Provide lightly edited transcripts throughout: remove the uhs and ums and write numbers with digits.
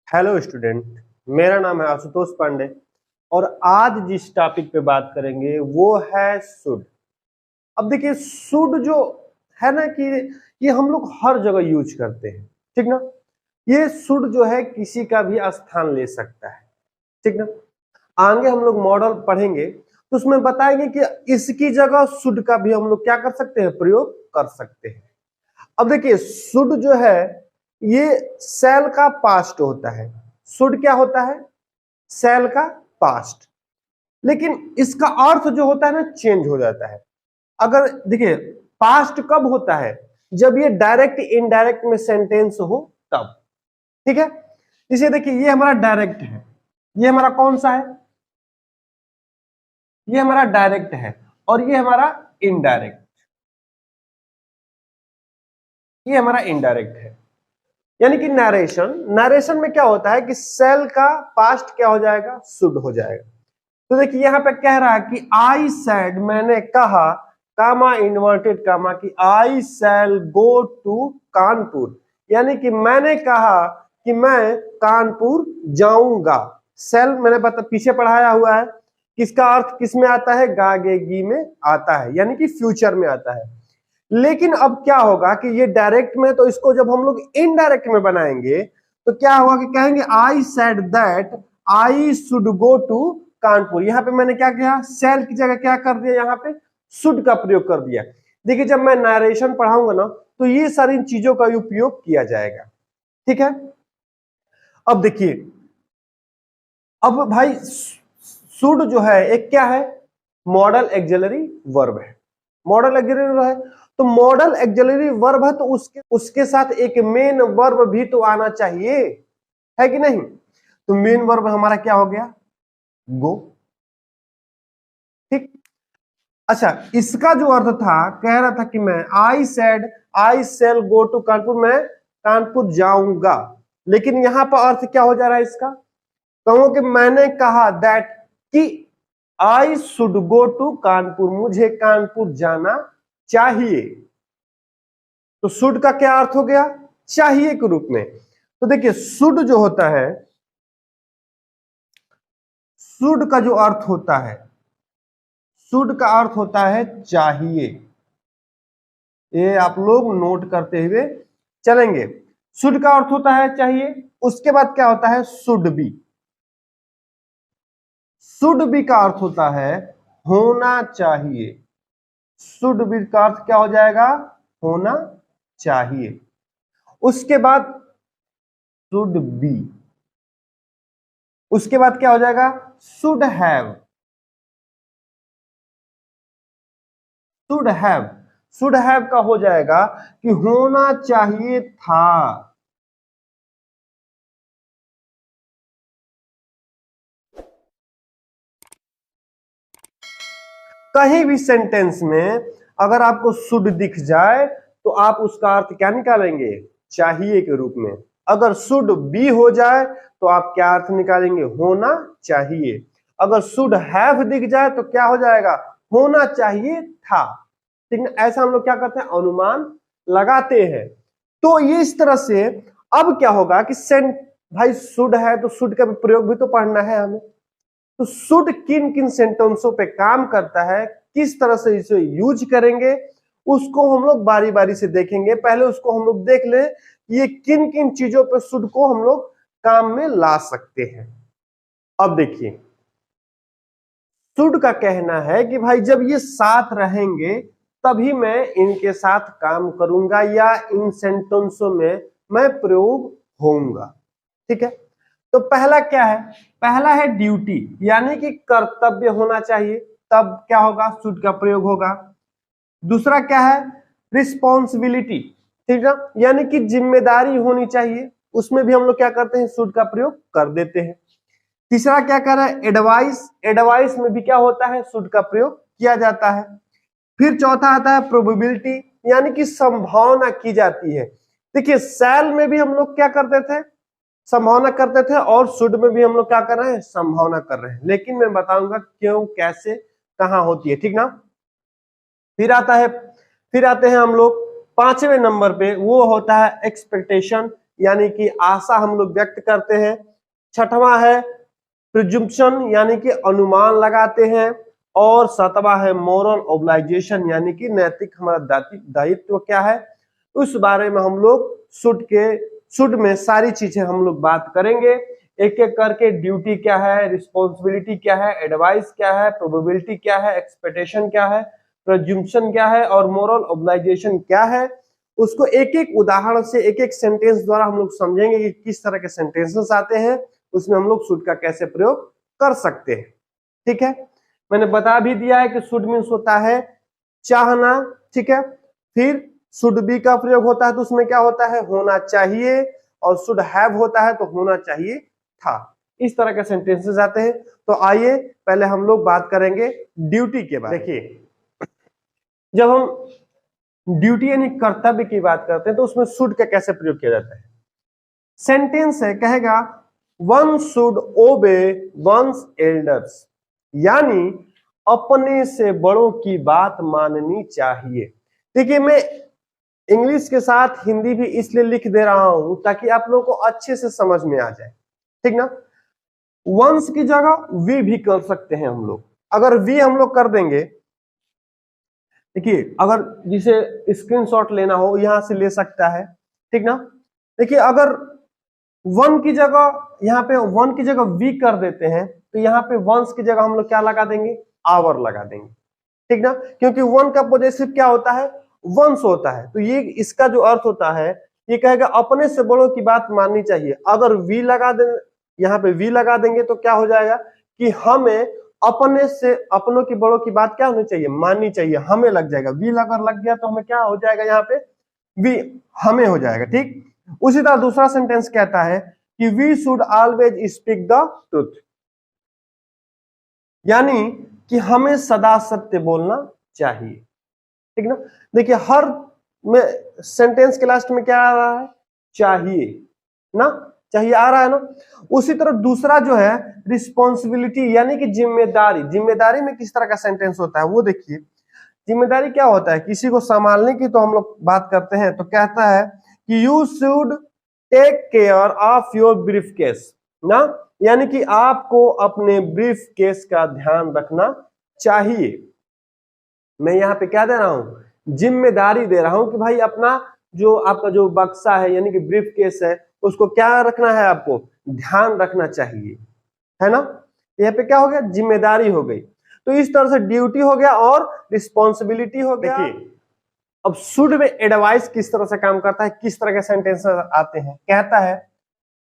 Hello student, मेरा नाम है आशुतोष पांडे और आज जिस टॉपिक पे बात करेंगे वो है शुड। अब देखिए शुड जो है ना कि ये हम लोग हर जगह यूज करते हैं, ठीक ना। ये शुड जो है किसी का भी स्थान ले सकता है, ठीक ना। आगे हम लोग मॉडल पढ़ेंगे तो उसमें बताएंगे कि इसकी जगह शुड का भी हम लोग क्या कर सकते हैं, प्रयोग कर सकते हैं। अब देखिए शुड जो है ये सेल का पास्ट होता है। शुड क्या होता है? सेल का पास्ट। लेकिन इसका अर्थ जो होता है ना चेंज हो जाता है। अगर देखिए पास्ट कब होता है? जब ये डायरेक्ट इनडायरेक्ट में सेंटेंस हो तब, ठीक है। इसे देखिए ये हमारा डायरेक्ट है, ये हमारा कौन सा है? ये हमारा डायरेक्ट है और ये हमारा इनडायरेक्ट, ये हमारा इनडायरेक्ट है। यानी कि नरेशन में क्या होता है कि सेल का पास्ट क्या हो जाएगा? शुड हो जाएगा। तो देखिए यहां पे कह रहा है कि आई सेड, मैंने कहा, कामा इन्वर्टेड कामा, कि आई शैल गो टू कानपुर, यानी कि मैंने कहा कि मैं कानपुर जाऊंगा। सेल मैंने पीछे पढ़ाया हुआ है कि इसका अर्थ किस में आता है? गागेगी में आता है, यानी कि फ्यूचर में आता है। लेकिन अब क्या होगा कि ये डायरेक्ट में, तो इसको जब हम लोग इनडायरेक्ट में बनाएंगे तो क्या होगा कि कहेंगे I said that I should go to Kanpur. यहां पे मैंने क्या किया? सेल की जगह क्या कर दिया? यहां पे शुड का प्रयोग कर दिया। देखिए जब मैं नरेशन पढ़ाऊंगा ना तो ये सारी चीजों का उपयोग किया जाएगा, ठीक है। अब देखिए, अब भाई शुड जो है एक क्या है? मॉडल एक्सिलरी वर्ब है। मॉडल एक्सिलरी वर्ब है तो मॉडल एक्सिलरी वर्ब है तो उसके साथ एक मेन वर्ब भी तो आना चाहिए, है कि नहीं? तो मेन वर्ब हमारा क्या हो गया? गो, ठीक। अच्छा, इसका जो अर्थ था, कह रहा था कि मैं I said I shall go to Kanpur, मैं कानपुर जाऊंगा। लेकिन यहां पर अर्थ क्या हो जा रहा है इसका? कहो कि मैंने कहा दैट कि I should go to Kanpur, मुझे कानपुर जाना चाहिए। तो शुड का क्या अर्थ हो गया? चाहिए के रूप में। तो देखिए शुड जो होता है, शुड का जो अर्थ होता है, शुड का अर्थ होता है चाहिए। ये आप लोग नोट करते हुए चलेंगे। शुड का अर्थ होता है चाहिए। उसके बाद क्या होता है? Should be. शुड बी का अर्थ होता है होना चाहिए। शुड बी का अर्थ क्या हो जाएगा? होना चाहिए। उसके बाद शुड बी, उसके बाद क्या हो जाएगा? Should have. Should have, should have का हो जाएगा कि होना चाहिए था। कहीं भी सेंटेंस में अगर आपको शुड दिख जाए तो आप उसका अर्थ क्या निकालेंगे? चाहिए के रूप में। अगर शुड बी हो जाए तो आप क्या अर्थ निकालेंगे? होना चाहिए। अगर शुड हैव दिख जाए तो क्या हो जाएगा? होना चाहिए था, ठीक है। ऐसा हम लोग क्या करते हैं? अनुमान लगाते हैं। तो ये इस तरह से अब क्या होगा कि भाई शुड है तो शुड का प्रयोग भी तो पढ़ना है हमें। तो शुड किन किन सेंटेंसों पे काम करता है, किस तरह से इसे यूज करेंगे, उसको हम लोग बारी बारी से देखेंगे। पहले उसको हम लोग देख ले ये किन किन चीजों पे शुड को हम लोग काम में ला सकते हैं। अब देखिए शुड का कहना है कि भाई जब ये साथ रहेंगे तभी मैं इनके साथ काम करूंगा या इन सेंटेंसों में मैं प्रयोग होऊंगा, ठीक है। तो पहला क्या है? पहला है ड्यूटी, यानी कि कर्तव्य होना चाहिए, तब क्या होगा? शुड का प्रयोग होगा। दूसरा क्या है? रिस्पॉन्सिबिलिटी, ठीक है, यानी कि जिम्मेदारी होनी चाहिए, उसमें भी हम लोग क्या करते हैं? शुड का प्रयोग कर देते हैं। तीसरा क्या कर रहा है? एडवाइस, एडवाइस में भी क्या होता है? शुड का प्रयोग किया जाता है। फिर चौथा आता है प्रोबेबिलिटी, यानी कि संभावना की जाती है। देखिए सेल में भी हम लोग क्या करते थे? संभावना करते थे और शुड में भी हम लोग क्या कर रहे हैं? संभावना कर रहे हैं। लेकिन मैं बताऊंगा क्यों, कैसे, कहां होती है, ठीक ना। फिर आता है, फिर आते हैं हम लोग पांचवें नंबर पे, वो होता है एक्सपेक्टेशन, यानी कि आशा हम लोग व्यक्त करते हैं। छठवां है प्रिजम्पशन यानी कि अनुमान लगाते हैं। और सातवां है मोरल ऑब्लाइजेशन यानी कि नैतिक हमारा दायित्व क्या है उस बारे में हम लोग शुड में सारी चीजें हम लोग बात करेंगे। एक एक करके ड्यूटी क्या है, रिस्पॉन्सिबिलिटी क्या है, एडवाइस क्या है, प्रोबेबिलिटी क्या है, एक्सपेक्टेशन क्या है, प्रिजम्पशन क्या है और मोरल ऑब्लाइजेशन क्या है, उसको एक एक उदाहरण से एक एक सेंटेंस द्वारा हम लोग समझेंगे कि किस तरह के सेंटेंसेस आते हैं, उसमें हम लोग शुड का कैसे प्रयोग कर सकते हैं। ठीक है, मैंने बता भी दिया है कि शुड मीन्स होता है चाहना। ठीक है, फिर शुड बी का प्रयोग होता है तो उसमें क्या होता है होना चाहिए, और शुड हैव होता है तो होना चाहिए था। इस तरह के सेंटेंसेस आते हैं। तो आइए पहले हम लोग बात करेंगे ड्यूटी के बारे में। देखिए, जब हम ड्यूटी यानी कर्तव्य की बात करते हैं तो उसमें शुड का कैसे प्रयोग किया जाता है। सेंटेंस है, कहेगा one should obey one's elders, यानी अपने से बड़ों की बात माननी चाहिए। देखिए, मैं इंग्लिश के साथ हिंदी भी इसलिए लिख दे रहा हूं ताकि आप लोगों को अच्छे से समझ में आ जाए। ठीक ना, वंस की जगह वी भी कर सकते हैं हम लोग। अगर वी हम लोग कर देंगे, देखिए अगर जिसे स्क्रीनशॉट लेना हो यहां से ले सकता है। ठीक ना, देखिए अगर वन की जगह यहाँ पे वन की जगह वी कर देते हैं तो यहाँ पे वंस की जगह हम लोग क्या लगा देंगे, आवर लगा देंगे। ठीक ना, क्योंकि वन का पॉजेसिव क्या होता है, वंस होता है। तो ये इसका जो अर्थ होता है, ये कहेगा अपने से बड़ों की बात माननी चाहिए। अगर वी लगा दें, यहाँ पे वी लगा देंगे तो क्या हो जाएगा कि हमें अपने से अपनों की बड़ों की बात क्या होनी चाहिए, माननी चाहिए। हमें लग जाएगा, वी अगर लग गया तो हमें क्या हो जाएगा, यहाँ पे वी हमें हो जाएगा। ठीक, उसी तरह दूसरा सेंटेंस कहता है कि we should always speak the truth, यानी कि हमें सदा सत्य बोलना चाहिए। ठीक ना, देखिए हर में सेंटेंस के लास्ट में क्या आ रहा है, चाहिए ना, चाहिए आ रहा है ना। उसी तरह दूसरा जो है रिस्पॉन्सिबिलिटी यानी कि जिम्मेदारी। जिम्मेदारी में किस तरह का सेंटेंस होता है वो देखिए। जिम्मेदारी क्या होता है, किसी को संभालने की तो हम लोग बात करते हैं, तो कहता है कि you should take care of your briefcase ना, यानी कि आपको अपने ब्रीफ केस का ध्यान रखना चाहिए। मैं यहाँ पे क्या दे रहा हूं, जिम्मेदारी दे रहा हूं कि भाई अपना जो आपका जो बक्सा है यानी कि ब्रीफ केस है उसको क्या रखना है, आपको ध्यान रखना चाहिए, है ना। यहाँ पे क्या हो गया, जिम्मेदारी हो गई। तो इस तरह से ड्यूटी हो गया और रिस्पॉन्सिबिलिटी हो गया। देखिए अब शुड में एडवाइस किस तरह से काम करता है, किस तरह के सेंटेंस आते हैं। कहता है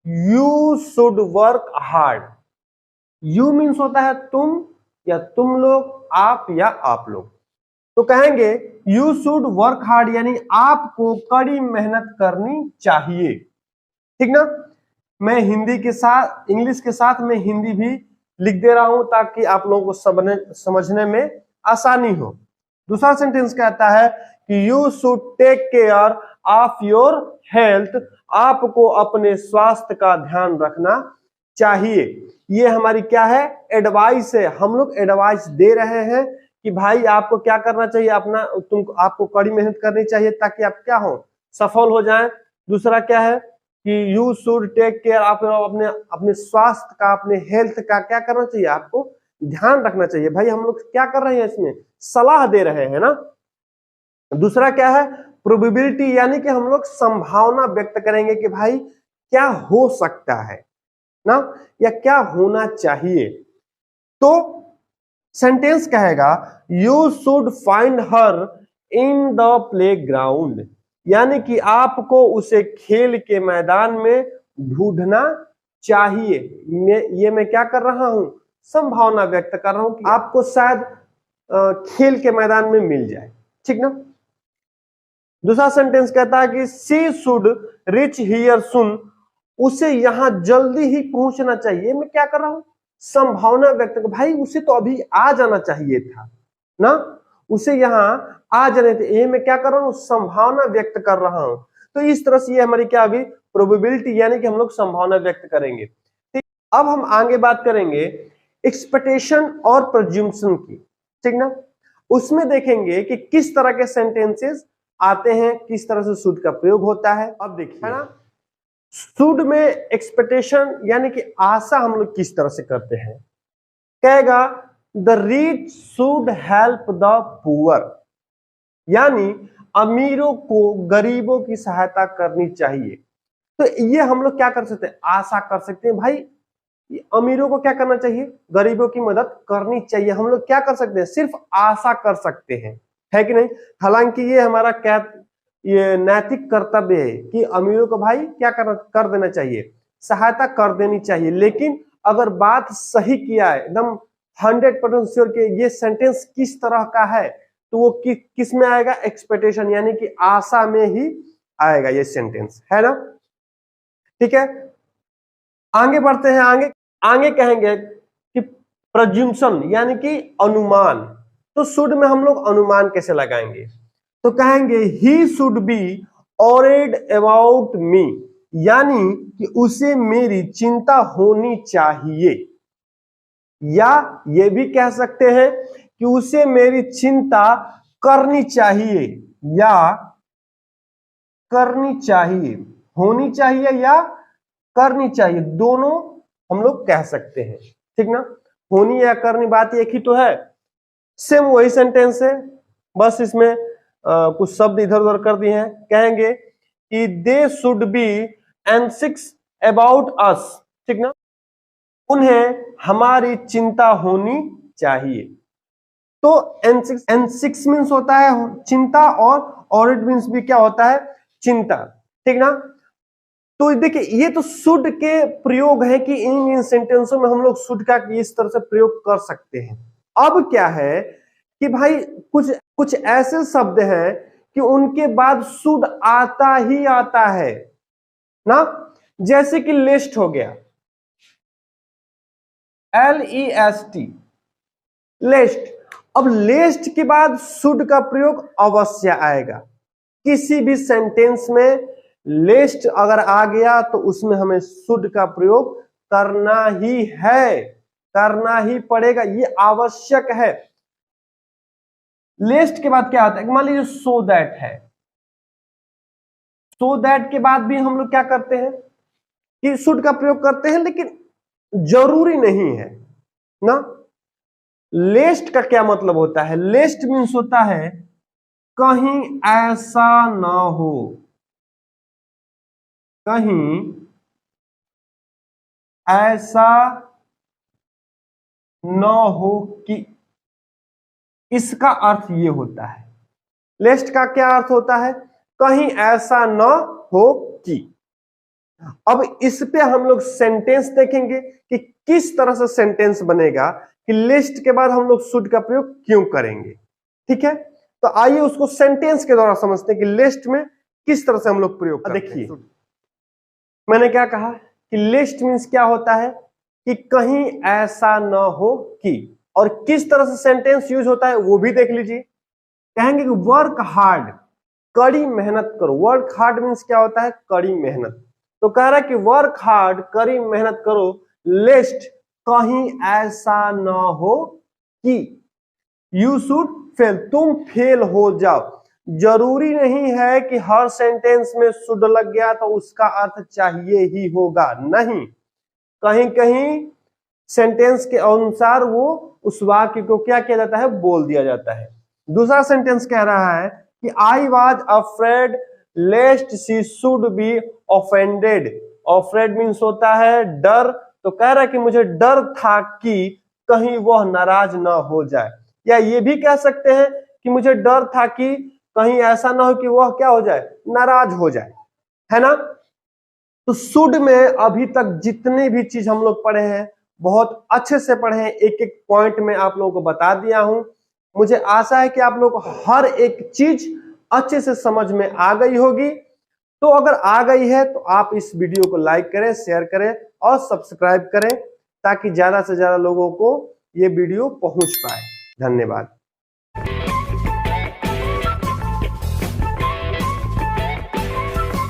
you should work hard. You means होता है तुम या तुम लोग, आप या आप लोग। तो कहेंगे यू शुड वर्क हार्ड, यानी आपको कड़ी मेहनत करनी चाहिए। ठीक ना, मैं हिंदी के साथ इंग्लिश के साथ में हिंदी भी लिख दे रहा हूं ताकि आप लोगों को समझने में आसानी हो। दूसरा सेंटेंस कहता है कि you should take care of your health, आपको अपने स्वास्थ्य का ध्यान रखना चाहिए। ये हमारी क्या है, एडवाइस है। हम लोग एडवाइस दे रहे हैं कि भाई आपको क्या करना चाहिए, आपको कड़ी मेहनत करनी चाहिए ताकि आप क्या हो, सफल हो जाएं। दूसरा क्या है कि यू शुड टेक केयर, आप अपने स्वास्थ्य का, अपने हेल्थ का क्या करना चाहिए, आपको ध्यान रखना चाहिए। भाई हम लोग क्या कर रहे हैं, इसमें सलाह दे रहे हैं ना। दूसरा क्या है, प्रोबेबिलिटी, यानी कि हम लोग संभावना व्यक्त करेंगे कि भाई क्या हो सकता है ना, या क्या होना चाहिए। तो सेंटेंस कहेगा you should find her in the playground, यानी कि आपको उसे खेल के मैदान में ढूंढना चाहिए। मैं क्या कर रहा हूं, संभावना व्यक्त कर रहा हूं कि आपको शायद खेल के मैदान में मिल जाए। ठीक ना। दूसरा सेंटेंस कहता है कि शी शुड रिच हियर सुन, उसे यहां जल्दी ही पहुंचना चाहिए। मैं क्या कर रहा हूं, संभावना व्यक्त कर, भाई उसे तो अभी आ जाना चाहिए था ना, उसे यहां आ जाने थे। ये मैं क्या कर रहा हूं, संभावना व्यक्त कर रहा हूं। तो इस तरह से ये हमारी क्या होगी, प्रोबेबिलिटी, यानी कि हम लोग संभावना व्यक्त करेंगे। ठीक, अब हम आगे बात करेंगे एक्सपेक्टेशन और प्रिज्यूम्पशन की। ठीक ना, उसमें देखेंगे कि किस तरह के सेंटेंसेस आते हैं, किस तरह से शुड का प्रयोग होता है। अब देखिए, है ना, शुड में एक्सपेक्टेशन यानी कि आशा हम लोग किस तरह से करते हैं, कहेगा the rich should help the poor, यानी अमीरों को गरीबों की सहायता करनी चाहिए। तो ये हम लोग क्या कर सकते हैं, आशा कर सकते हैं भाई अमीरों को क्या करना चाहिए, गरीबों की मदद करनी चाहिए। हम लोग क्या कर सकते हैं, सिर्फ आशा कर सकते हैं, है कि नहीं। हालांकि ये हमारा क्या ये नैतिक कर्तव्य है कि अमीरों को भाई क्या कर देना चाहिए, सहायता कर देनी चाहिए। लेकिन अगर बात सही किया है, एकदम 100% श्योर कि ये सेंटेंस किस तरह का है, तो वो किस में आएगा, एक्सपेक्टेशन यानी कि आशा में ही आएगा ये सेंटेंस, है ना। ठीक है, आगे बढ़ते हैं। आगे कहेंगे कि प्रज्यूम्पशन यानी कि अनुमान। तो शुड में हम लोग अनुमान कैसे लगाएंगे, तो कहेंगे he should be worried about me, यानी कि उसे मेरी चिंता होनी चाहिए। या ये भी कह सकते हैं कि उसे मेरी चिंता करनी चाहिए, या करनी चाहिए, होनी चाहिए या करनी चाहिए, दोनों हम लोग कह सकते हैं, ठीक ना। होनी या करनी बात एक ही तो है, सेम वही सेंटेंस है, बस इसमें कुछ शब्द इधर उधर कर दिए हैं। कहेंगे कि they should be anxious about us, ठीक ना, उन्हें हमारी चिंता होनी चाहिए। तो एंग्जियस मीन्स होता है चिंता, और ऑरेड मीन्स भी क्या होता है, चिंता, ठीक ना। तो देखिए ये तो शुड के प्रयोग है कि इन सेंटेंसों में हम लोग शुड का इस तरह से प्रयोग कर सकते हैं। अब क्या है कि भाई कुछ ऐसे शब्द हैं कि उनके बाद शुड आता ही आता है ना, जैसे कि लिस्ट हो गया, LEST, लिस्ट। अब लिस्ट के बाद शुड का प्रयोग अवश्य आएगा। किसी भी सेंटेंस में लिस्ट अगर आ गया तो उसमें हमें शुड का प्रयोग करना ही है, करना ही पड़ेगा, ये आवश्यक है। लिस्ट के बाद क्या आता है, मान लीजिए सो दैट है, सो दैट के बाद भी हम लोग क्या करते हैं कि शुड का प्रयोग करते हैं, लेकिन जरूरी नहीं है ना। लिस्ट का क्या मतलब होता है, लिस्ट मीन्स होता है कहीं ऐसा ना हो, कहीं ऐसा न हो कि, इसका अर्थ ये होता है। लिस्ट का क्या अर्थ होता है, कहीं ऐसा न हो कि। अब इस पे हम लोग सेंटेंस देखेंगे कि किस तरह से सेंटेंस बनेगा कि लिस्ट के बाद हम लोग शुड का प्रयोग क्यों करेंगे, ठीक है। तो आइए उसको सेंटेंस के द्वारा समझते हैं कि लिस्ट में किस तरह से हम लोग प्रयोग करते हैं। देखिए मैंने क्या कहा कि लिस्ट मीन्स क्या होता है कि कहीं ऐसा न हो कि, और किस तरह से सेंटेंस यूज होता है वो भी देख लीजिए। कहेंगे कि वर्क हार्ड, कड़ी मेहनत करो। वर्क हार्ड मीन्स क्या होता है, कड़ी मेहनत। तो कह रहा है कि वर्क हार्ड, कड़ी मेहनत करो, लिस्ट कहीं ऐसा न हो कि, यू शुड फेल, तुम फेल हो जाओ। जरूरी नहीं है कि हर सेंटेंस में शुड लग गया तो उसका अर्थ चाहिए ही होगा, नहीं। कहीं कहीं सेंटेंस के अनुसार वो उस वाक्य को क्या किया जाता है, बोल दिया जाता है। दूसरा सेंटेंस कह रहा है कि I was afraid lest she should be offended. Offend means होता है डर। तो कह रहा है कि मुझे डर था कि कहीं वह नाराज ना हो जाए, या ये भी कह सकते हैं कि मुझे डर था कि कहीं ऐसा ना हो कि वह क्या हो जाए, नाराज हो जाए, है ना। तो शुड में अभी तक जितने भी चीज हम लोग पढ़े हैं बहुत अच्छे से पढ़े हैं, एक एक पॉइंट में आप लोगों को बता दिया हूं। मुझे आशा है कि आप लोग हर एक चीज अच्छे से समझ में आ गई होगी। तो अगर आ गई है तो आप इस वीडियो को लाइक करें, शेयर करें और सब्सक्राइब करें, ताकि ज्यादा से ज्यादा लोगों को ये वीडियो पहुंच पाए। धन्यवाद।